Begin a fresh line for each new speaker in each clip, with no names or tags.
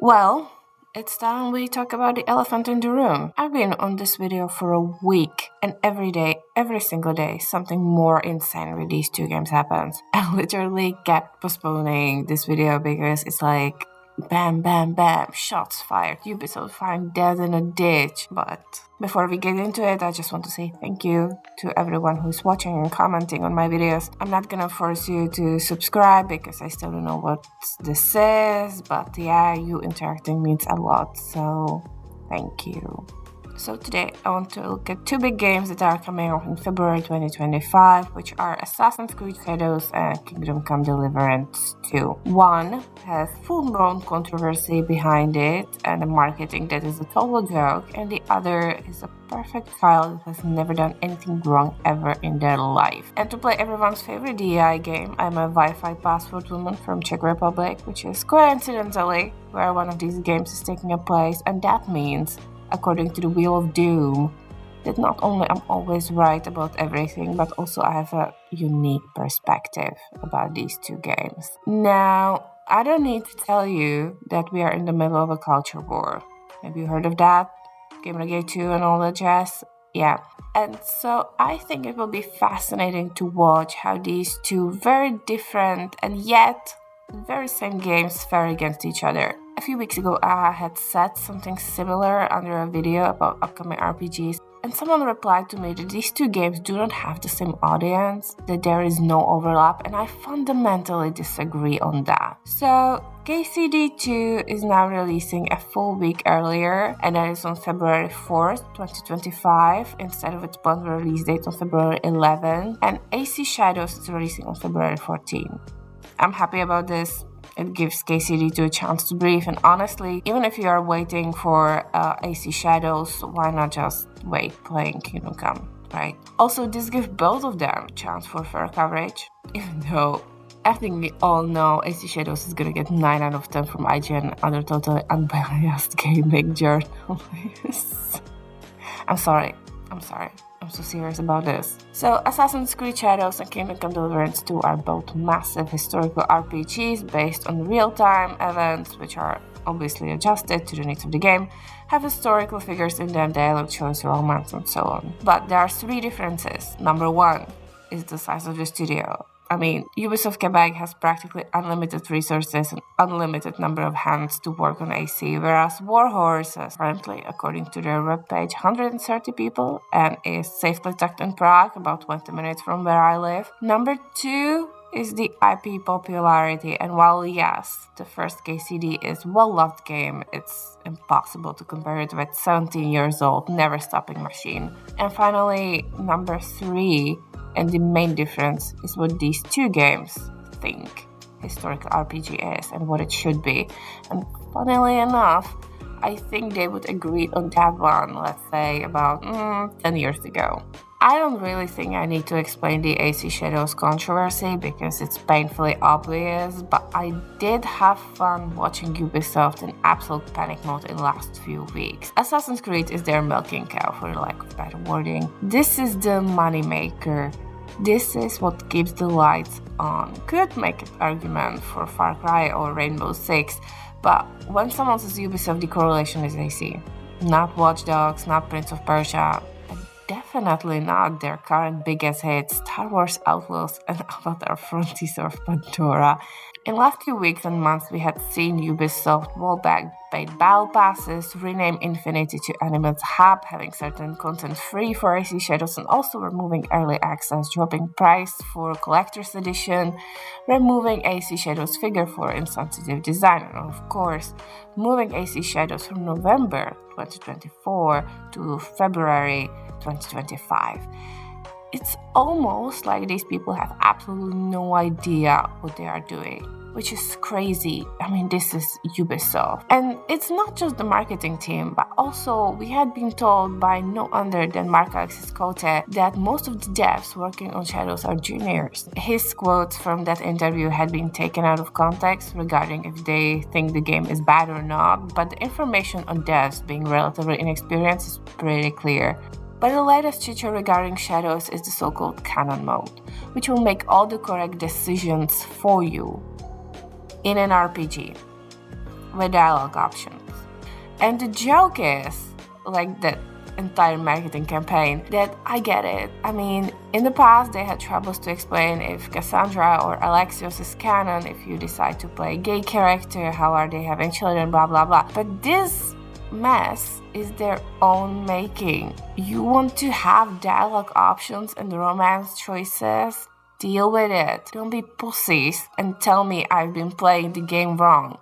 Well, it's time we talk about the elephant in the room. I've been on this video for a week, and every day, every single day, something more insane with these two games happens. I literally kept postponing this video because it's like bam, bam, bam, shots fired, Ubisoft found dead in a ditch. But before we get into it, I just want to say thank you to everyone who's watching and commenting on my videos. I'm not gonna force you to subscribe because I still don't know what this is, but yeah, you interacting means a lot, so thank you. So today I want to look at two big games that are coming out in February 2025, which are Assassin's Creed Shadows and Kingdom Come Deliverance 2. One has full-blown controversy behind it and a marketing that is a total joke, and the other is a perfect child that has never done anything wrong ever in their life. And to play everyone's favorite DEI game, I'm a Wi-Fi passport woman from Czech Republic, which is coincidentally where one of these games is taking place, and that means, according to the Wheel of Doom, that not only I'm always right about everything, but also I have a unique perspective about these two games. Now, I don't need to tell you that we are in the middle of a culture war. Have you heard of that? Gamergate 2 and all that jazz? Yeah. And so I think it will be fascinating to watch how these two very different and yet very same games fare against each other. A few weeks ago, I had said something similar under a video about upcoming RPGs, and someone replied to me that these two games do not have the same audience, that there is no overlap, and I fundamentally disagree on that. So, KCD2 is now releasing a full week earlier, and that is on February 4th, 2025, instead of its planned release date on February 11th, and AC Shadows is releasing on February 14th. I'm happy about this. It gives KCD2 a chance to breathe, and honestly, even if you are waiting for AC Shadows, why not just wait playing Kingdom Come, right? Also, this gives both of them a chance for fair coverage, even though I think we all know AC Shadows is gonna get 9 out of 10 from IGN and other totally unbiased gaming journalists. I'm sorry. I'm so serious about this. So, Assassin's Creed Shadows and Kingdom Come Deliverance 2 are both massive historical RPGs based on real-time events, which are obviously adjusted to the needs of the game, have historical figures in them, dialogue choice, romance, and so on. But there are three differences. Number one is the size of the studio. I mean, Ubisoft Quebec has practically unlimited resources and unlimited number of hands to work on AC, whereas Warhorse has currently, according to their webpage, 130 people and is safely tucked in Prague, about 20 minutes from where I live. Number two is the IP popularity, and while yes, the first KCD is a well-loved game, it's impossible to compare it with 17 years old, never-stopping machine. And finally, number three, and the main difference is what these two games think historical RPG is and what it should be. And funnily enough, I think they would agree on that one, let's say, about 10 years ago. I don't really think I need to explain the AC Shadows controversy because it's painfully obvious, but I did have fun watching Ubisoft in absolute panic mode in the last few weeks. Assassin's Creed is their milking cow, for lack of better wording. This is the moneymaker. This is what keeps the lights on. Could make an argument for Far Cry or Rainbow Six, but when someone says Ubisoft, the correlation is AC. Not Watch Dogs, not Prince of Persia, definitely not their current biggest hits, Star Wars Outlaws and Avatar Frontiers of Pandora. In the last few weeks and months, we had seen Ubisoft roll back paid battle passes, rename Infinity to Animals Hub, having certain content free for AC Shadows, and also removing early access, dropping price for Collector's Edition, removing AC Shadows figure for insensitive design, and of course, moving AC Shadows from November 2024 to February 2025. It's almost like these people have absolutely no idea what they are doing, which is crazy. I mean, this is Ubisoft. And it's not just the marketing team, but also we had been told by no other than Mark-Alexis Cote that most of the devs working on Shadows are juniors. His quotes from that interview had been taken out of context regarding if they think the game is bad or not, but the information on devs being relatively inexperienced is pretty clear. But the latest feature regarding Shadows is the so-called canon mode, which will make all the correct decisions for you in an RPG. with dialogue options. And the joke is, like the entire marketing campaign, that I get it. I mean, in the past they had troubles to explain if Cassandra or Alexios is canon, if you decide to play a gay character, how are they having children, blah blah blah. But this mess is their own making. You want to have dialogue options and romance choices? Deal with it. Don't be pussies and tell me I've been playing the game wrong.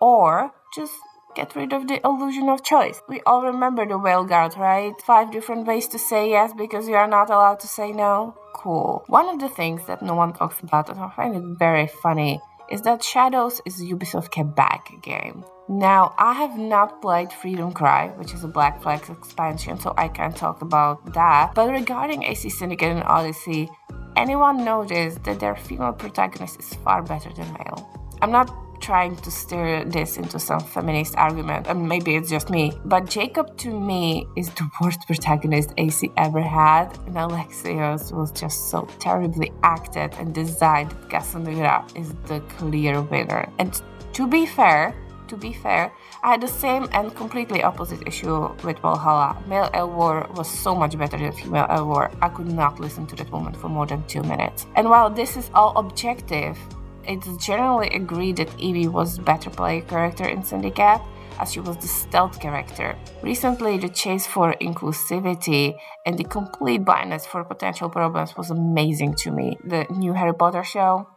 Or just get rid of the illusion of choice. We all remember the whale guard, right? 5 different ways to say yes because you are not allowed to say no. Cool. One of the things that no one talks about, and I find it very funny, is that Shadows is Ubisoft Quebec game. Now, I have not played Freedom Cry, which is a Black Flag expansion, so I can't talk about that. But regarding AC Syndicate and Odyssey, anyone noticed that their female protagonist is far better than male? I'm not trying to steer this into some feminist argument, and maybe it's just me, but Jacob to me is the worst protagonist AC ever had, and Alexios was just so terribly acted and designed that Cassandra is the clear winner. And to be fair, I had the same and completely opposite issue with Valhalla. Male Elwar was so much better than female Elwar. I could not listen to that woman for more than 2 minutes. And while this is all objective, it's generally agreed that Evie was better player character in Syndicate, as she was the stealth character. Recently, the chase for inclusivity and the complete blindness for potential problems was amazing to me. The new Harry Potter show.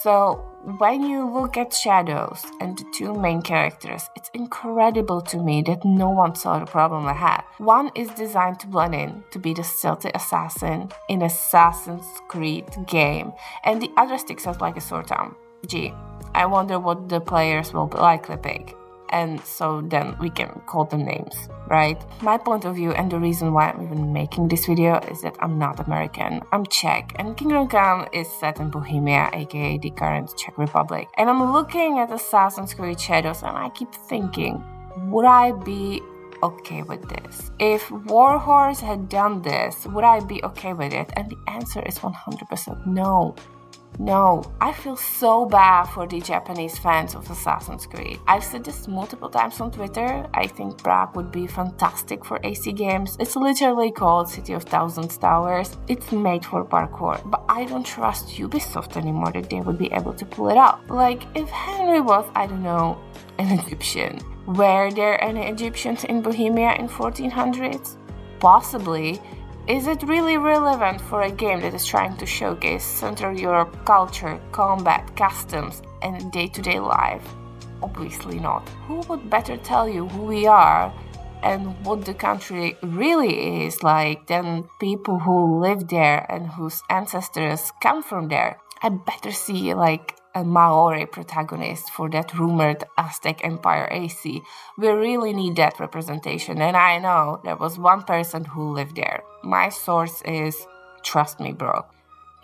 So when you look at Shadows and the 2 main characters, it's incredible to me that no one saw the problem ahead. One is designed to blend in, to be the stealthy assassin in Assassin's Creed game, and the other sticks out like a sore thumb. Gee, I wonder what the players will likely pick. And so then we can call them names, right? My point of view and the reason why I'm even making this video is that I'm not American, I'm Czech, and Kingdom Come is set in Bohemia, aka the current Czech Republic. And I'm looking at Assassin's Creed Shadows and I keep thinking, would I be okay with this? If Warhorse had done this, would I be okay with it? And the answer is 100% no. No, I feel so bad for the Japanese fans of Assassin's Creed. I've said this multiple times on Twitter. I think Prague would be fantastic for AC games. It's literally called City of Thousands Towers. It's made for parkour. But I don't trust Ubisoft anymore that they would be able to pull it off. Like, if Henry was, I don't know, an Egyptian. Were there any Egyptians in Bohemia in 1400s? Possibly. Is it really relevant for a game that is trying to showcase Central Europe culture, combat, customs, and day-to-day life? Obviously not. Who would better tell you who we are and what the country really is like than people who live there and whose ancestors come from there? I better see like a Maori protagonist for that rumored Aztec Empire AC. We really need that representation, and I know there was one person who lived there. My source is trust me, bro.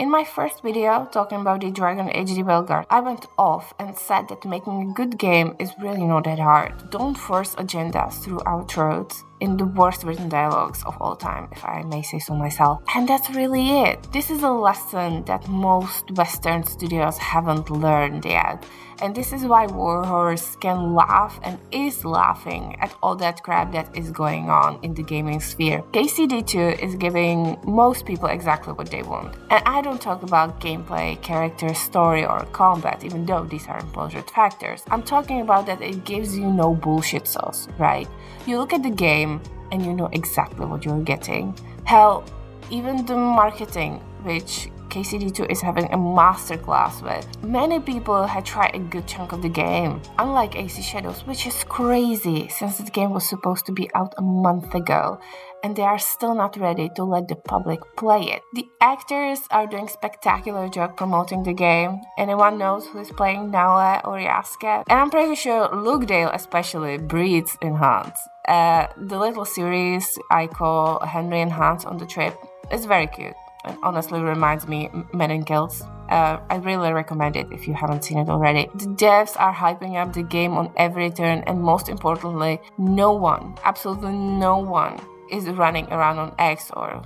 In my first video talking about the Dragon Age Rebelguard, I went off and said that making a good game is really not that hard. Don't force agendas through our throats in the worst written dialogues of all time, if I may say so myself. And that's really it. This is a lesson that most Western studios haven't learned yet. And this is why Warhorse can laugh and is laughing at all that crap that is going on in the gaming sphere. KCD2 is giving most people exactly what they want. And I don't talk about gameplay, character, story, or combat, even though these are important factors. I'm talking about that it gives you no bullshit sauce, right? You look at the game and you know exactly what you're getting. Hell, even the marketing, which KCD2 is having a masterclass with. Many people had tried a good chunk of the game, unlike AC Shadows, which is crazy since the game was supposed to be out a month ago, and they are still not ready to let the public play it. The actors are doing spectacular job promoting the game. Anyone knows who is playing Naoe or Yasuke? And I'm pretty sure Lukedale especially breathes in Hans. The little series I call Henry and Hans on the Trip is very cute. And honestly reminds me Men in Kills. I really recommend it if you haven't seen it already. The devs are hyping up the game on every turn, and most importantly, no one, absolutely no one, is running around on X or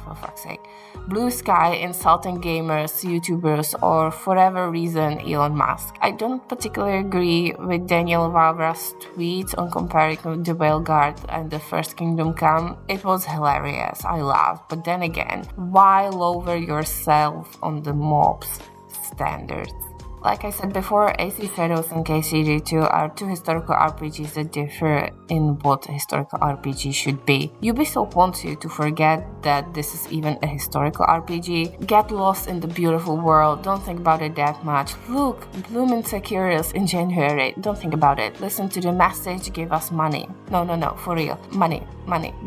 for fuck's sake. Blue Sky insulting gamers, YouTubers, or for whatever reason Elon Musk. I don't particularly agree with Daniel Vavra's tweets on comparing the Whale Guard and the First Kingdom Come. It was hilarious, I laughed, but then again, why lower yourself on the mob's standards? Like I said before, AC Shadows and KCD2 are two historical RPGs that differ in what a historical RPG should be. Ubisoft wants you to forget that this is even a historical RPG. Get lost in the beautiful world, don't think about it that much. Look, Blooming Securious in January, don't think about it. Listen to the message, give us money. No, for real. Money,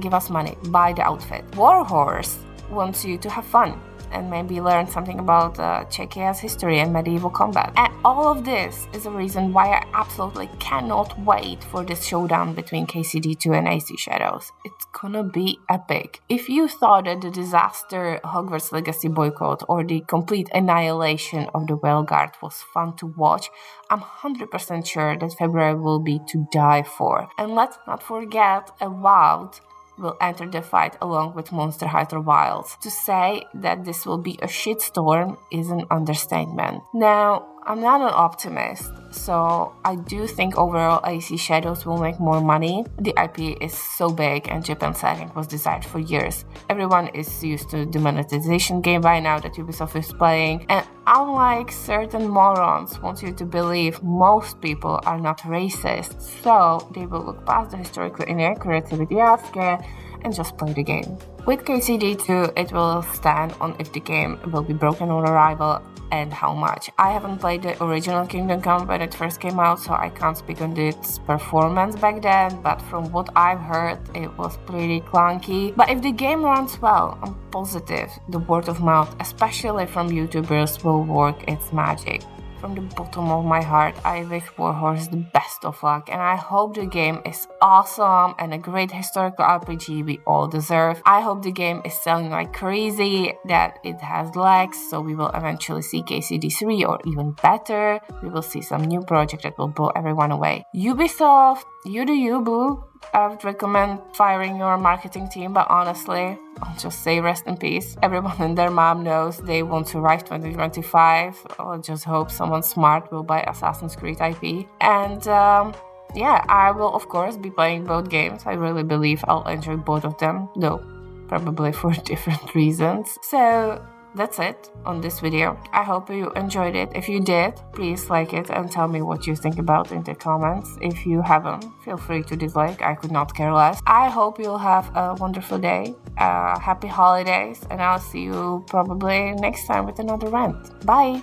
give us money, buy the outfit. Warhorse wants you to have fun and maybe learn something about Czechia's history and medieval combat. And all of this is a reason why I absolutely cannot wait for this showdown between KCD2 and AC Shadows. It's gonna be epic. If you thought that the disaster Hogwarts Legacy boycott or the complete annihilation of the Whale Guard was fun to watch, I'm 100% sure that February will be to die for. And let's not forget Avowed will enter the fight along with Monster Hunter Wilds. To say that this will be a shitstorm is an understatement. Now, I'm not an optimist, so I do think overall AC Shadows will make more money. The IP is so big and Japan setting was designed for years. Everyone is used to the monetization game by now that Ubisoft is playing, and unlike certain morons want you to believe, most people are not racist, so they will look past the historical inaccuracy with Yasuke and just play the game. With KCD2, it will stand on if the game will be broken on arrival and how much. I haven't played the original Kingdom Come when it first came out, so I can't speak on its performance back then, but from what I've heard, it was pretty clunky. But if the game runs well, I'm positive the word of mouth, especially from YouTubers, will work its magic. From the bottom of my heart, I wish Warhorse the best of luck, and I hope the game is awesome and a great historical RPG we all deserve. I hope the game is selling like crazy, that it has legs, so we will eventually see KCD3 or even better. We will see some new project that will blow everyone away. Ubisoft, you do you, boo. I would recommend firing your marketing team, but honestly, I'll just say rest in peace. Everyone and their mom knows they won't survive 2025. I'll just hope someone smart will buy Assassin's Creed IP. And yeah, I will of course be playing both games. I really believe I'll enjoy both of them, though probably for different reasons. So that's it on this video. I hope you enjoyed it. If you did, please like it and tell me what you think about it in the comments. If you haven't, feel free to dislike. I could not care less. I hope you'll have a wonderful day, happy holidays, and I'll see you probably next time with another rant. Bye!